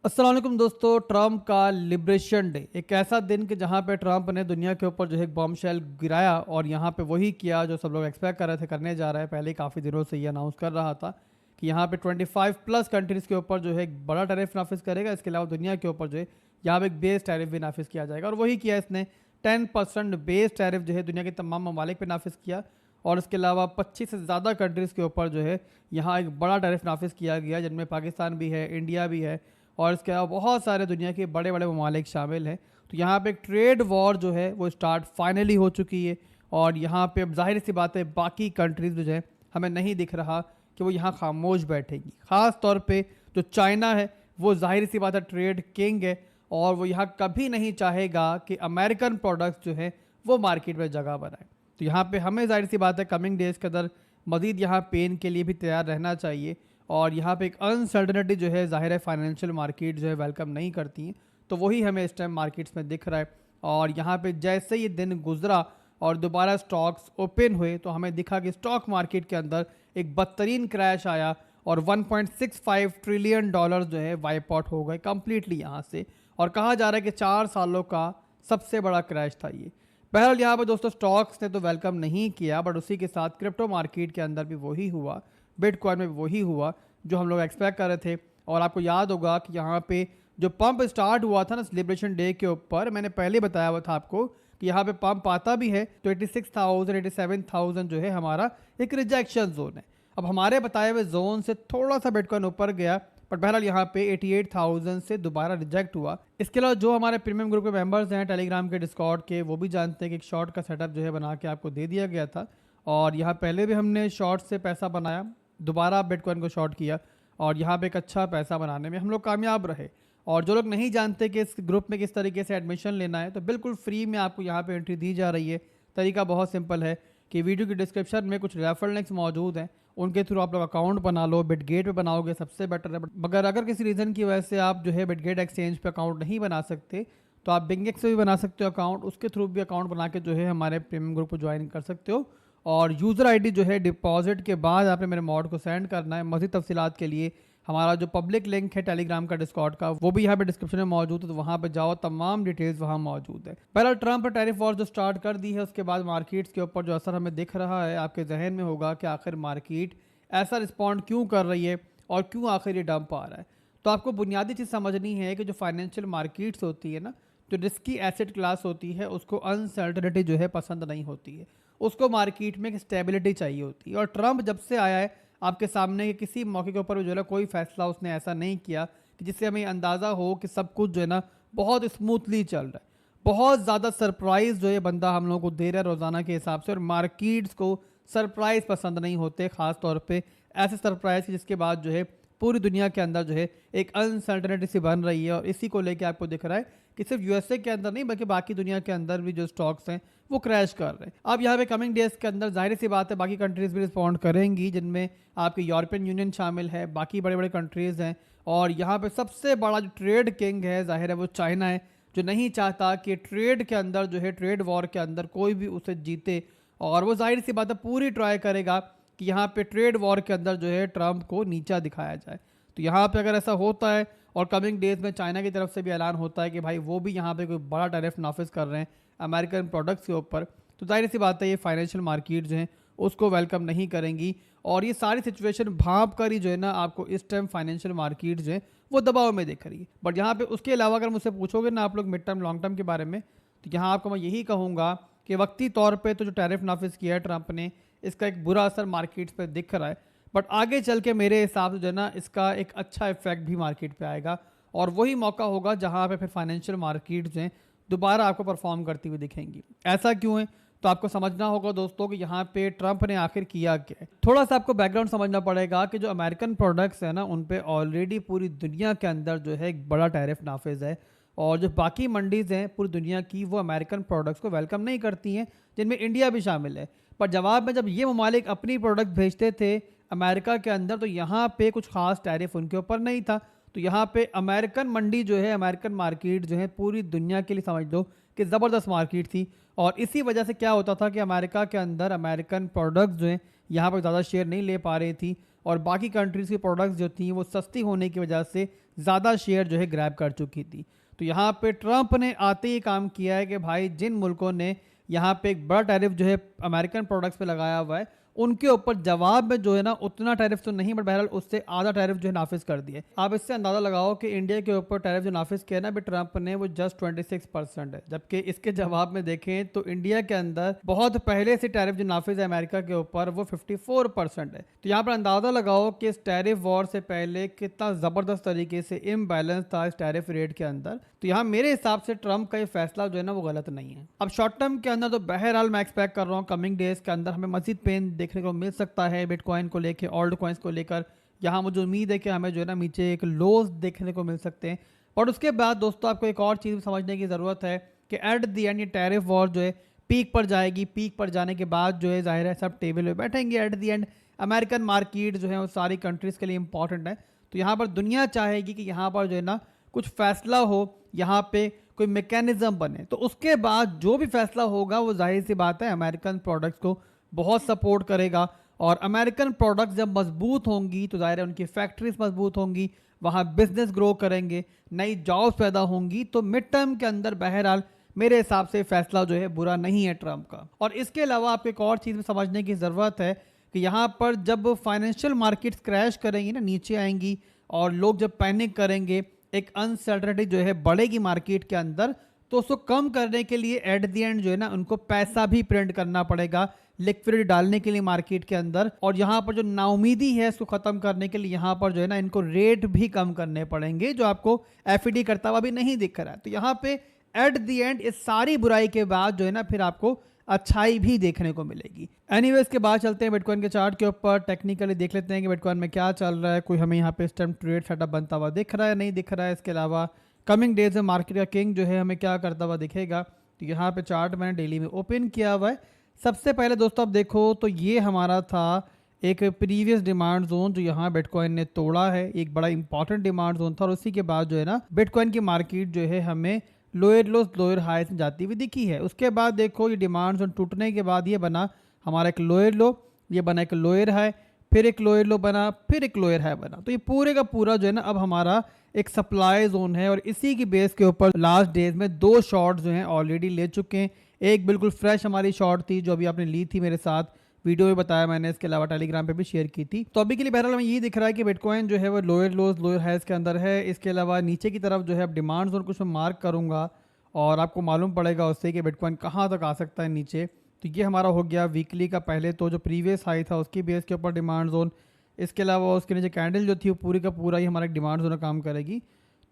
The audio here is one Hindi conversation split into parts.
अस्सलाम वालेकुम दोस्तों। ट्रम्प का लिबरेशन डे एक ऐसा दिन कि जहां पे ट्रम्प ने दुनिया के ऊपर जो है एक बॉम्बशेल गिराया और यहां पे वही किया जो सब लोग एक्सपेक्ट कर रहे थे करने जा रहे हैं। पहले ही काफ़ी दिनों से ये अनाउंस कर रहा था कि यहाँ पे 25 प्लस कंट्रीज़ के ऊपर जो है एक बड़ा टैरिफ नाफिज करेगा। इसके अलावा दुनिया के ऊपर जो है यहाँ पे एक बेस टैरिफ भी नाफिज किया जाएगा और वही किया इसने। 10% बेस टैरिफ जो है दुनिया के तमाम ममालिक पे नाफिज किया और इसके अलावा 25 से ज़्यादा कंट्रीज़ के ऊपर जो है यहाँ एक बड़ा टैरिफ नाफिज किया गया, जिनमें पाकिस्तान भी है, इंडिया भी है और इसके अलावा बहुत सारे दुनिया के बड़े बड़े ममालिक शामिल हैं। तो यहाँ पे एक ट्रेड वॉर जो है वो स्टार्ट फाइनली हो चुकी है और यहाँ पे अब जाहिर सी बात है बाकी कंट्रीज़ जो है हमें नहीं दिख रहा कि वो यहाँ खामोश बैठेगी। ख़ास तौर पे जो चाइना है वो जाहिर सी बात है ट्रेड किंग है और वो यहाँ कभी नहीं चाहेगा कि अमेरिकन प्रोडक्ट्स जो है वो मार्केट में जगह बनाए। तो यहाँ पे हमें जाहिर सी बात है कमिंग डेज़ के अंदर मज़ीद यहाँ पेन के लिए भी तैयार रहना चाहिए और यहाँ पे एक अनसर्टनिटी जो है ज़ाहिर है फाइनेंशियल मार्केट जो है वेलकम नहीं करती हैं। तो वही हमें इस टाइम मार्केट्स में दिख रहा है और यहाँ पे जैसे ये दिन गुजरा और दोबारा स्टॉक्स ओपन हुए तो हमें दिखा कि स्टॉक मार्केट के अंदर एक बदतरीन क्रैश आया और 1.65 ट्रिलियन डॉलर जो है वाइप आउट हो गए कम्प्लीटली यहाँ से। और कहा जा रहा है कि 4 सालों का सबसे बड़ा क्रैश था ये। बहरहाल यहाँ पर दोस्तों स्टॉक्स ने तो वेलकम नहीं किया बट उसी के साथ क्रिप्टो मार्केट के अंदर भी वही हुआ, बिटकॉइन में भी वही हुआ जो हम लोग एक्सपेक्ट कर रहे थे। और आपको याद होगा कि यहाँ पे जो पंप स्टार्ट हुआ था ना लिबरेशन डे के ऊपर, मैंने पहले बताया हुआ था आपको कि यहाँ पे पंप आता भी है तो 86,000 87,000 जो है हमारा एक रिजेक्शन जोन है। अब हमारे बताए हुए जोन से थोड़ा सा बिटकॉइन ऊपर गया बट बहरहाल यहाँ पे 88,000 से दोबारा रिजेक्ट हुआ। इसके अलावा जो हमारे प्रीमियम ग्रुप के मेंबर्स हैं टेलीग्राम के, डिस्कॉर्ड के, वो भी जानते हैं कि एक शॉर्ट का सेटअप जो है बना के आपको दे दिया गया था और यहाँ पहले भी हमने शॉर्ट से पैसा बनाया, दोबारा बिटकॉइन को शॉर्ट किया और यहाँ पे एक अच्छा पैसा बनाने में हम लोग कामयाब रहे। और जो लोग नहीं जानते कि इस ग्रुप में किस तरीके से एडमिशन लेना है तो बिल्कुल फ्री में आपको यहाँ पे एंट्री दी जा रही है। तरीका बहुत सिंपल है कि वीडियो की डिस्क्रिप्शन में कुछ रेफरल लिंक्स मौजूद हैं, उनके थ्रू आप लोग अकाउंट बना लो। बिटगेट पे बनाओगे सबसे बेटर है, मगर अगर किसी रीज़न की वजह से आप जो है बिटगेट एक्सचेंज पे अकाउंट नहीं बना सकते तो आप बिंगेक्स से भी बना सकते हो अकाउंट, उसके थ्रू भी अकाउंट बना के जो है हमारे प्रीमियम ग्रुप को ज्वाइन कर सकते हो। और यूज़र आईडी जो है डिपॉजिट के बाद आपने मेरे मॉड को सेंड करना है। मज़ीद तफसीलात के लिए हमारा जो पब्लिक लिंक है टेलीग्राम का, डिस्कॉर्ड का, वो भी यहाँ पे डिस्क्रिप्शन में मौजूद है, तो वहाँ पे जाओ, तमाम डिटेल्स वहाँ मौजूद है। पहला ट्रम्प टैरिफ वॉर जो स्टार्ट कर दी है उसके बाद मार्केट्स के ऊपर जो असर हमें दिख रहा है, आपके जहन में होगा कि आखिर मार्केट ऐसा रिस्पॉन्ड क्यों कर रही है और क्यों आखिर ये डंप आ रहा है। तो आपको बुनियादी चीज़ समझनी है कि जो फाइनेंशियल मार्केट्स होती है ना, जो रिस्की एसेट क्लास होती है, उसको अनसर्टनिटी जो है पसंद नहीं होती है, उसको मार्केट में एक स्टेबिलिटी चाहिए होती है। और ट्रम्प जब से आया है आपके सामने कि किसी मौके के ऊपर जो है कोई फैसला उसने ऐसा नहीं किया कि जिससे हमें अंदाज़ा हो कि सब कुछ जो है ना बहुत स्मूथली चल रहा है। बहुत ज़्यादा सरप्राइज़ जो है बंदा हम लोगों को दे रहा है रोज़ाना के हिसाब से, और मार्केट्स को सरप्राइज़ पसंद नहीं होते, ख़ास तौर पे ऐसे सरप्राइज़ जिसके बाद जो है पूरी दुनिया के अंदर जो है एक अनसर्टनिटी सी बन रही है। और इसी को लेके आपको दिख रहा है कि सिर्फ यूएसए के अंदर नहीं बल्कि बाकी दुनिया के अंदर भी जो स्टॉक्स हैं वो क्रैश कर रहे हैं। अब यहाँ पे कमिंग डेज के अंदर जाहिर सी बात है बाकी कंट्रीज़ भी रिस्पॉन्ड करेंगी, जिनमें आपके यूरोपियन यूनियन शामिल है, बाकी बड़े बड़े कंट्रीज़ हैं। और यहाँ पे सबसे बड़ा जो ट्रेड किंग है जाहिर है वो चाइना है, जो नहीं चाहता कि ट्रेड के अंदर जो है ट्रेड वॉर के अंदर कोई भी उसे जीते। और वो जाहिर सी बात है पूरी ट्राई करेगा कि यहाँ पे ट्रेड वॉर के अंदर जो है ट्रम्प को नीचा दिखाया जाए। तो यहाँ पे अगर ऐसा होता है और कमिंग डेज में चाइना की तरफ से भी ऐलान होता है कि भाई वो भी यहाँ पे कोई बड़ा टैरिफ नाफिज कर रहे हैं अमेरिकन प्रोडक्ट्स के ऊपर, तो जाहिर सी बात है ये फाइनेंशियल मार्केट जो है उसको वेलकम नहीं करेंगी। और ये सारी सिचुएशन भाप कर ही जो है ना आपको इस टाइम फाइनेंशियल मार्केट जो है वो दबाव में दिख रही है। बट यहाँ पे उसके अलावा अगर मुझसे पूछोगे ना आप लोग मिड टर्म लॉन्ग टर्म के बारे में, तो यहाँ आपको मैं यही कहूँगा कि वक्ती तौर पे तो जो टैरिफ नाफिज किया है ट्रंप ने, इसका एक बुरा असर मार्केट्स पे दिख रहा है। बट आगे चल के मेरे हिसाब से जो है ना इसका एक अच्छा इफेक्ट भी मार्केट पे आएगा और वही मौका होगा जहाँ पे फिर फाइनेंशियल मार्केट जो है दोबारा आपको परफॉर्म करती हुई दिखेंगी। ऐसा क्यों है तो आपको समझना होगा दोस्तों कि यहाँ पे ट्रंप ने आखिर किया क्या है। थोड़ा सा आपको बैकग्राउंड समझना पड़ेगा कि जो अमेरिकन प्रोडक्ट्स है ना उन पे ऑलरेडी पूरी दुनिया के अंदर जो है एक बड़ा टैरिफ नाफिज है और जो बाकी मंडीज़ हैं पूरी दुनिया की वो अमेरिकन प्रोडक्ट्स को वेलकम नहीं करती हैं, जिनमें इंडिया भी शामिल है। पर जवाब में जब ये ममालिक अपनी प्रोडक्ट भेजते थे अमेरिका के अंदर तो यहाँ पे कुछ खास टैरिफ उनके ऊपर नहीं था। तो यहाँ पे अमेरिकन मंडी जो है, अमेरिकन मार्केट जो है पूरी दुनिया के लिए समझ लो कि ज़बरदस्त मार्केट थी। और इसी वजह से क्या होता था कि अमेरिका के अंदर अमेरिकन प्रोडक्ट्स जो हैं यहाँ पर ज़्यादा शेयर नहीं ले पा रही थी और बाकी कंट्रीज़ की प्रोडक्ट्स जो थी वो सस्ती होने की वजह से ज़्यादा शेयर जो है ग्रैब कर चुकी थी। तो यहाँ पे ट्रंप ने आते ही काम किया है कि भाई जिन मुल्कों ने यहाँ पे एक बड़ा टैरिफ जो है अमेरिकन प्रोडक्ट्स पे लगाया हुआ है, उनके ऊपर जवाब में जो है ना उतना टैरिफ तो नहीं, बट बहरहाल उससे आधा टैरिफ जो है नाफिज कर दिए। आप इससे अंदाजा लगाओ कि इंडिया के ऊपर टैरिफ जो नाफिज किया ना भी ट्रंप ने वो जस्ट 26% है, जबकि इसके जवाब में देखें तो इंडिया के अंदर बहुत पहले से टैरिफ जो नाफिज है अमेरिका के ऊपर वो 54% है। तो यहाँ पर अंदाजा लगाओ कि इस टैरिफ वॉर से पहले कितना जबरदस्त तरीके से इम्बैलेंस था इस टैरिफ रेट के अंदर। तो यहाँ मेरे हिसाब से ट्रंप का ये फैसला जो है ना वो गलत नहीं है। अब शॉर्ट टर्म के अंदर तो बहरहाल मैं एक्सपेक्ट कर रहा हूँ कमिंग डेज के अंदर हमें मजीद पेन देखने को मिल सकता है बिटकॉइन को लेकर, ऑल्ट कॉइन्स को लेकर। यहाँ मुझे उम्मीद है कि हमें जो है ना नीचे एक लोज देखने को मिल सकते हैं। और उसके बाद दोस्तों आपको एक और चीज़ समझने की ज़रूरत है कि एट द एंड ये टैरिफ वॉर जो है पीक पर जाएगी। पीक पर जाने के बाद जो है जाहिर है सब टेबल पे बैठेंगे। At the end American market जो है वो सारी कंट्रीज़ के लिए इंपॉर्टेंट है। तो यहाँ पर दुनिया चाहेगी कि यहाँ पर जो है ना कुछ फैसला हो, यहाँ पे कोई मैकेनिज्म बने। तो उसके बाद जो भी फैसला होगा वो जाहिर सी बात है अमेरिकन प्रोडक्ट्स को बहुत सपोर्ट करेगा। और अमेरिकन प्रोडक्ट्स जब मजबूत होंगी तो जाहिर है उनकी फैक्ट्रीज मजबूत होंगी, वहाँ बिजनेस ग्रो करेंगे, नई जॉब्स पैदा होंगी। तो मिड टर्म के अंदर बहरहाल मेरे हिसाब से फैसला जो है बुरा नहीं है ट्रंप का। और इसके अलावा आपको एक और चीज़ में समझने की ज़रूरत है कि यहाँ पर जब फाइनेंशियल मार्केट्स क्रैश करेंगी ना, नीचे आएंगी और लोग जब पैनिक करेंगे, एक अनसर्टेनिटी जो है बढ़ेगी मार्केट के अंदर, तो उसको कम करने के लिए एट द एंड जो है ना उनको पैसा भी प्रिंट करना पड़ेगा लिक्विडिटी डालने के लिए मार्केट के अंदर। और यहाँ पर जो नाउमीदी है इसको ख़त्म करने के लिए यहाँ पर जो है ना इनको रेट भी कम करने पड़ेंगे, जो आपको एफईडी करता हुआ भी नहीं दिख रहा है। तो यहाँ पे एट द एंड इस सारी बुराई के बाद जो है ना फिर आपको अच्छाई भी देखने को मिलेगी। एनीवेज के बाद चलते हैं बिटकॉइन के चार्ट के ऊपर, टेक्निकली देख लेते हैं कि बिटकॉइन में क्या चल रहा है। कोई हमें यहाँ पे इस टाइम ट्रेड सेटअप बनता हुआ दिख रहा है, नहीं दिख रहा है। इसके अलावा कमिंग डेज में मार्केट का किंग जो है हमें क्या करता हुआ दिखेगा। तो यहाँ पे चार्ट मैंने डेली में ओपन किया हुआ है। सबसे पहले दोस्तों आप देखो तो ये हमारा था एक प्रीवियस डिमांड जोन जो यहाँ बिटकॉइन ने तोड़ा है, एक बड़ा इंपॉर्टेंट डिमांड जोन था। और उसी के बाद जो है ना बिटकॉइन की मार्केट जो है हमें लोअर लोस लोअर हाइस में जाती हुई दिखी है। उसके बाद देखो ये डिमांड जोन टूटने के बाद ये बना हमारा एक लोअर लो, ये बना एक लोअर हाई, फिर एक लोअर लो बना, फिर एक लोअर हाई बना। तो ये पूरे का पूरा जो है ना अब हमारा एक सप्लाई जोन है। और इसी की बेस के ऊपर लास्ट डेज में 2 शॉर्ट जो हैं ऑलरेडी ले चुके हैं। एक बिल्कुल फ्रेश हमारी शॉर्ट थी जो अभी आपने ली थी मेरे साथ, वीडियो में बताया मैंने, इसके अलावा टेलीग्राम पे भी शेयर की थी। तो अभी के लिए बहरहाल हमें ये दिख रहा है कि बिटकॉइन जो है वो लोअर लोज लोअर हाइस के अंदर है। इसके अलावा नीचे की तरफ जो है अब डिमांड जोन कुछ मैं मार्क करूँगा और आपको मालूम पड़ेगा उससे कि बिटकॉइन कहाँ तक आ सकता है नीचे। तो ये हमारा हो गया वीकली का पहले तो जो प्रीवियस हाई था उसकी बेस के ऊपर डिमांड जोन। इसके अलावा उसके नीचे कैंडल जो थी वो पूरी का पूरा ही हमारा एक डिमांड जोन काम करेगी।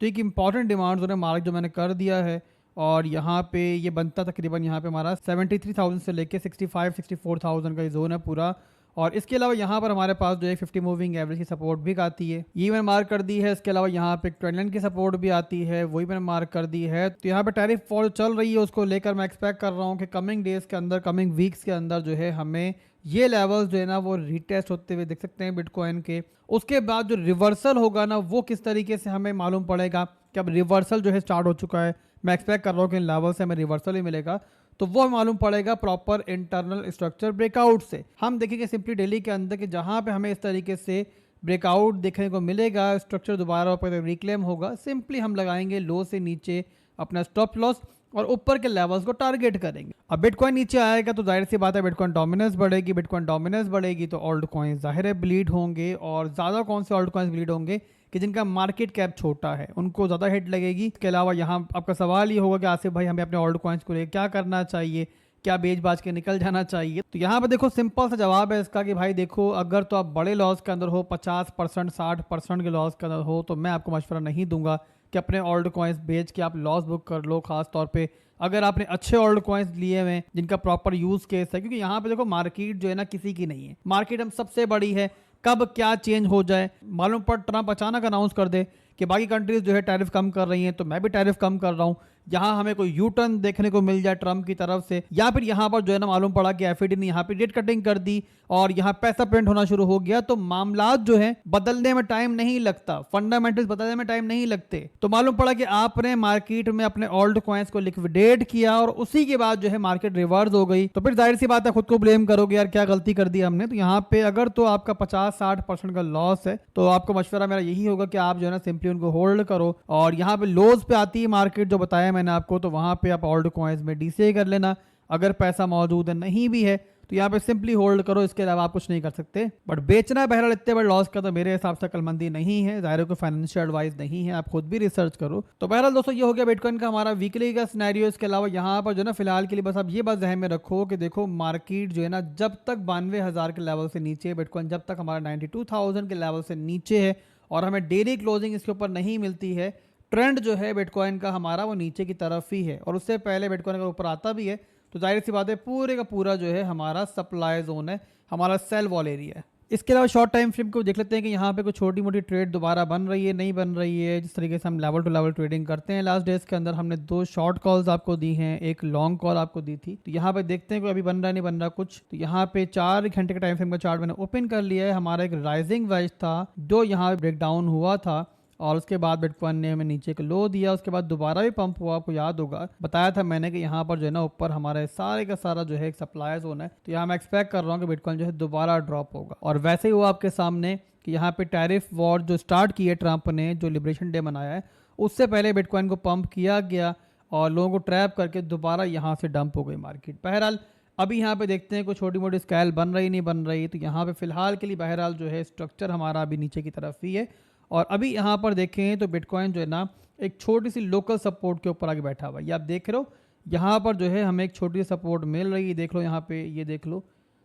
तो एक इंपॉर्टेंट डिमांड जोन है मार्क जो मैंने कर दिया है। और यहाँ पे ये बनता तकरीबन यहाँ पे हमारा 73,000 से लेके 64,000 का ये जोन है पूरा। और इसके अलावा यहाँ पर हमारे पास जो है 50 मूविंग एवरेज की सपोर्ट भी आती है, ये मैंने मार्क कर दी है। इसके अलावा यहाँ पे ट्रेंड लाइन की सपोर्ट भी आती है, वही मैंने मार्क कर दी है। तो यहाँ पे टैरिफ फॉल चल रही है, उसको लेकर मैं एक्सपेक्ट कर रहा हूँ कि कमिंग डेज के अंदर, कमिंग वीक्स के अंदर जो है हमें ये लेवल्स जो है ना वो रिटेस्ट होते हुए दिख सकते हैं बिटकॉइन के। उसके बाद जो रिवर्सल होगा ना वो किस तरीके से हमें मालूम पड़ेगा कि अब रिवर्सल जो है स्टार्ट हो चुका है। मैं एक्सपेक्ट कर रहा हूँ कि इन लेवल से हमें रिवर्सल ही मिलेगा, तो वो मालूम पड़ेगा प्रॉपर इंटरनल स्ट्रक्चर ब्रेकआउट से। हम देखेंगे सिंपली डेली के अंदर कि जहाँ पे हमें इस तरीके से ब्रेकआउट देखने को मिलेगा, स्ट्रक्चर दोबारा ऊपर रिक्लेम होगा, सिंपली हम लगाएंगे लो से नीचे अपना स्टॉप लॉस और ऊपर के लेवल्स को टारगेट करेंगे। अब बिटकॉइन नीचे आएगा तो जाहिर सी बात है बिटकॉइन डोमिनेंस बढ़ेगी। बिटकॉइन डोमिनेंस बढ़ेगी तो ऑल्ट कॉइन्स जाहिर है ब्लीड होंगे। और ज़्यादा कौन से ऑल्ट कॉइन्स ब्लीड होंगे कि जिनका मार्केट कैप छोटा है, उनको ज़्यादा हिट लगेगी। इसके अलावा यहाँ आपका सवाल ये होगा कि आसिफ भाई हमें अपने ऑल्ट कॉइन्स को लेकर क्या करना चाहिए, क्या बेच बाज के निकल जाना चाहिए। तो यहाँ पे देखो सिंपल सा जवाब है इसका कि भाई देखो अगर तो आप बड़े लॉस के अंदर हो, 50% 60% के लॉस के अंदर हो, तो मैं आपको मशवरा नहीं दूंगा कि अपने ऑल्ट कॉइन्स बेच के आप लॉस बुक कर लो। खास तौर पे अगर आपने अच्छे ऑल्ट कॉइन्स लिए हुए जिनका प्रॉपर यूज केस है, क्योंकि यहाँ पे देखो मार्केट जो है ना किसी की नहीं है। मार्केट हम सबसे बड़ी है, कब क्या चेंज हो जाए मालूम पड़। ट्रंप अचानक अनाउंस कर दे कि बाकी कंट्रीज जो है टैरिफ कम कर रही हैं तो मैं भी टैरिफ कम कर रहा हूँ, यहाँ हमें कोई यू टर्न देखने को मिल जाए ट्रम्प की तरफ से, या फिर यहाँ पर जो है ना मालूम पड़ा कि एफईडी ने यहाँ पे रेट कटिंग कर दी और यहाँ पैसा प्रिंट होना शुरू हो गया, तो मामलात जो है बदलने में टाइम नहीं लगता, फंडामेंटल्स बदलने में टाइम नहीं लगते। तो मालूम पड़ा कि आपने मार्केट में अपने ओल्ड कॉइन्स को लिक्विडेट किया और उसी के बाद जो है मार्केट रिवर्स हो गई, तो फिर जाहिर सी बात है खुद को ब्लेम करोगे, यार क्या गलती कर दी हमने। तो यहाँ पे अगर तो आपका 50-60% का लॉस है तो आपको मशवरा मेरा यही होगा कि आप जो है ना सिंपली उनको होल्ड करो, और यहाँ पे लोज पे आती है मार्केट जो बताया मैंने आपको, तो वहां पे आप ओल्ड कॉइन्स में डीसीए कर लेना। अगर पैसा मौजूद है, नहीं भी है तो यहाँ पे सिंपली होल्ड करो, इसके अलावा आप कुछ नहीं कर सकते। बट बेचना बहरहाल इतने बड़े लॉस का तो मेरे हिसाब से अक्लमंदी नहीं है, जाहिर कोई फाइनेंशियल एडवाइस नहीं है, आप खुद भी रिसर्च करो। तो बहरहाल दोस्तों ये हो गया बिटकॉइन का हमारा वीकली का सिनेरियो। इसके अलावा यहाँ पर जो है ना फिलहाल के लिए बस आप ये बात ध्यान में रखो कि देखो मार्केट जो है ना जब तक 92,000 के लेवल से नीचे है, बिटकॉइन जब तक हमारा 92,000 के लेवल से नीचे है और हमें डेली क्लोजिंग इसके ऊपर नहीं मिलती है, ट्रेंड जो है बिटकॉइन का हमारा वो नीचे की तरफ ही है। और उससे पहले बिटकॉइन अगर ऊपर आता भी है तो जाहिर सी बात है पूरे का पूरा जो है हमारा सप्लाई जोन है, हमारा सेल वॉल एरिया है। इसके अलावा शॉर्ट टाइम फ्रेम को देख लेते हैं कि यहाँ पे कुछ छोटी मोटी ट्रेड दोबारा बन रही है, नहीं बन रही है। जिस तरीके से हम लेवल टू लेवल ट्रेडिंग करते हैं, लास्ट डेज के अंदर हमने 2 शॉर्ट कॉल्स आपको दी हैं, एक लॉन्ग कॉल आपको दी थी। तो यहाँ पे देखते हैं कि अभी बन रहा है नहीं बन रहा कुछ। तो यहाँ पे 4 घंटे का टाइम फ्रेम का चार्ट मैंने ओपन कर लिया है। हमारा एक राइजिंग वेज था जो यहाँ ब्रेक डाउन हुआ था और उसके बाद बिटकॉइन ने हमें नीचे का लो दिया, उसके बाद दोबारा भी पंप हुआ। आपको याद होगा बताया था मैंने कि यहाँ पर जो है ना ऊपर हमारे सारे का सारा जो है एक सप्लाई जोन है, तो यहाँ मैं एक्सपेक्ट कर रहा हूँ कि बिटकॉइन जो है दोबारा ड्रॉप होगा। और वैसे ही हुआ आपके सामने कि यहाँ पे टैरिफ वॉर जो स्टार्ट की है ट्रंप ने, जो लिबरेशन डे मनाया है, उससे पहले बिटकॉइन को पंप किया गया और लोगों को ट्रैप करके दोबारा यहाँ से डंप हो गई मार्केट। बहरहाल अभी यहाँ पे देखते हैं कोई छोटी मोटी स्केल बन रही नहीं बन रही, तो यहाँ पे फिलहाल के लिए बहरहाल जो है स्ट्रक्चर हमारा अभी नीचे की तरफ ही है। और अभी यहाँ पर देखें तो बिटकॉइन जो है ना एक छोटी सी लोकल सपोर्ट के ऊपर आके बैठा हुआ है। ये आप देख रहे हो यहाँ पर जो है हमें एक छोटी सी सपोर्ट मिल रही है, देख लो यहाँ पे, ये देख लो,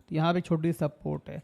तो यहाँ पे एक छोटी सी सपोर्ट है।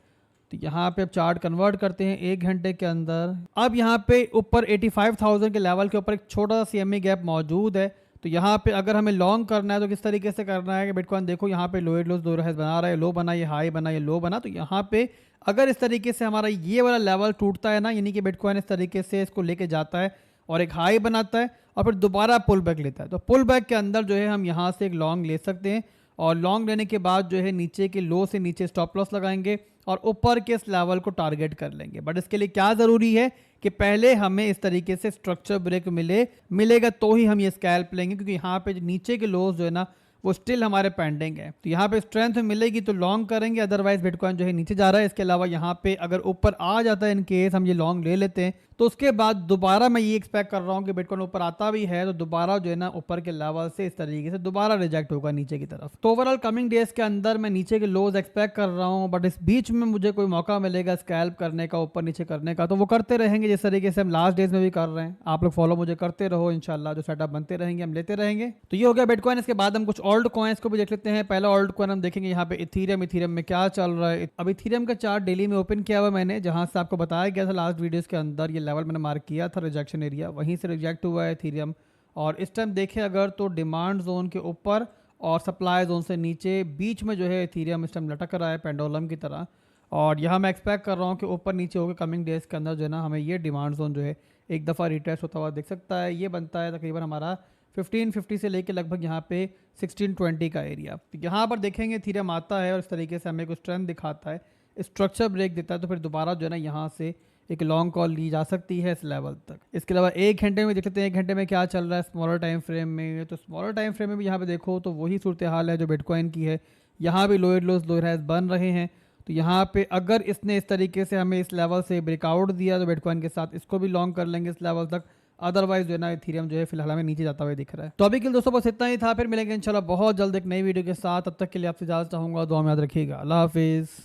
तो यहाँ पे अब चार्ट कन्वर्ट करते हैं 1 घंटे के अंदर। अब यहाँ पे ऊपर 85,000 के लेवल के ऊपर एक छोटा सा सीएमए गैप मौजूद है। तो यहाँ पे अगर हमें लॉन्ग करना है तो किस तरीके से करना है कि बिटकॉइन देखो यहाँ पे लोएड लोज दो बना रहा है, लो बना, ये हाई बना, ये लो बना। तो यहाँ पे अगर इस तरीके से हमारा ये वाला लेवल टूटता है ना, यानी कि बिटकॉइन इस तरीके से इसको लेके जाता है और एक हाई बनाता है और फिर दोबारा पुल बैक लेता है, तो पुल बैक के अंदर जो है हम यहाँ से एक लॉन्ग ले सकते हैं। और लॉन्ग लेने के बाद जो है नीचे के लो से नीचे स्टॉप लॉस लगाएंगे और ऊपर के इस लेवल को टारगेट कर लेंगे। बट इसके लिए क्या ज़रूरी है कि पहले हमें इस तरीके से स्ट्रक्चर ब्रेक मिलेगा तो ही हम ये स्कैल्प लेंगे, क्योंकि यहाँ पे नीचे के लोज जो है ना वो स्टिल हमारे पेंडिंग है। तो यहाँ पे स्ट्रेंथ मिलेगी तो लॉन्ग करेंगे, अदरवाइज बिटकॉइन जो है नीचे जा रहा है। इसके अलावा यहाँ पे अगर ऊपर आ जाता है इन केस हम ये लॉन्ग ले लेते हैं, तो उसके बाद दोबारा मैं ये एक्सपेक्ट कर रहा हूँ कि बिटकॉइन ऊपर आता भी है तो दोबारा जो है ना ऊपर के लेवल से इस तरीके से दोबारा रिजेक्ट होगा नीचे की तरफ। तो ओवरऑल कमिंग डेज के अंदर मैं नीचे के लोज एक्सपेक्ट कर रहा हूँ, बट इस बीच में मुझे कोई मौका मिलेगा स्कैल्प करने का, ऊपर नीचे करने का, तो वो करते रहेंगे जिस तरीके से हम लास्ट डेज में भी कर रहे हैं। आप लोग फॉलो मुझे करते रहो, इंशाल्लाह जो सेटअप बनते रहेंगे हम लेते रहेंगे। तो ये हो गया बिटकॉइन। इसके बाद हम कुछ ओल्ड कॉइन्स को भी देख लेते हैं। पहला ओल्ड कॉइन हम देखेंगे यहाँ पे इथीरियम में क्या चल रहा है। अब इथीरियम का चार्ट डेली में ओपन किया हुआ मैंने, जहां से आपको बताया गया था लास्ट वीडियोस के अंदर, ये लेवल मैंने मार्क किया था रिजेक्शन एरिया, वहीं से रिजेक्ट हुआ है इथीरियम। और इस टाइम देखें अगर तो डिमांड जोन के ऊपर और सप्लाई जोन से नीचे बीच में जो है इथीरियम इस टाइम लटक रहा है पेंडुलम की तरह। और यहाँ मैं एक्सपेक्ट कर रहा हूँ कि ऊपर नीचे होकर कमिंग डेज के अंदर जो है ना हमें ये डिमांड जोन जो है एक दफ़ा रिटेस्ट होता हुआ दिख सकता है। ये बनता है तकरीबन हमारा 1550 से लेके लगभग यहाँ पे 1620 का एरिया। तो यहाँ पर देखेंगे इथीरियम आता है और इस तरीके से हमें कुछ स्ट्रेंथ दिखाता है, स्ट्रक्चर ब्रेक देता है, तो फिर दोबारा जो है ना यहाँ से एक लॉन्ग कॉल ली जा सकती है इस लेवल तक। इसके अलावा 1 घंटे में देख लेते हैं 1 घंटे में क्या चल रहा है स्मॉलर टाइम फ्रेम में। तो स्मॉलर टाइम फ्रेम में भी यहाँ पे देखो तो वही सूरत हाल है जो बिटकॉइन की है। यहाँ भी लोअर लोज लोअर हाइज बन रहे हैं। तो यहाँ पे अगर इसने इस तरीके से हमें इस लेवल से ब्रेकआउट दिया तो बिटकॉइन के साथ इसको भी लॉन्ग कर लेंगे इस लेवल तक, अदरवाइज जो है ना इथीरियम जो है फिलहाल हमें नीचे जाता हुआ दिख रहा है। तो अभी के लिए दोस्तों बस इतना ही था, फिर मिलेंगे इंशाल्लाह बहुत जल्द एक नई वीडियो के साथ। तब तक के लिए आपसे इजाजत चाहूंगा, दुआ में याद रखिएगा। अल्लाह हाफिज़।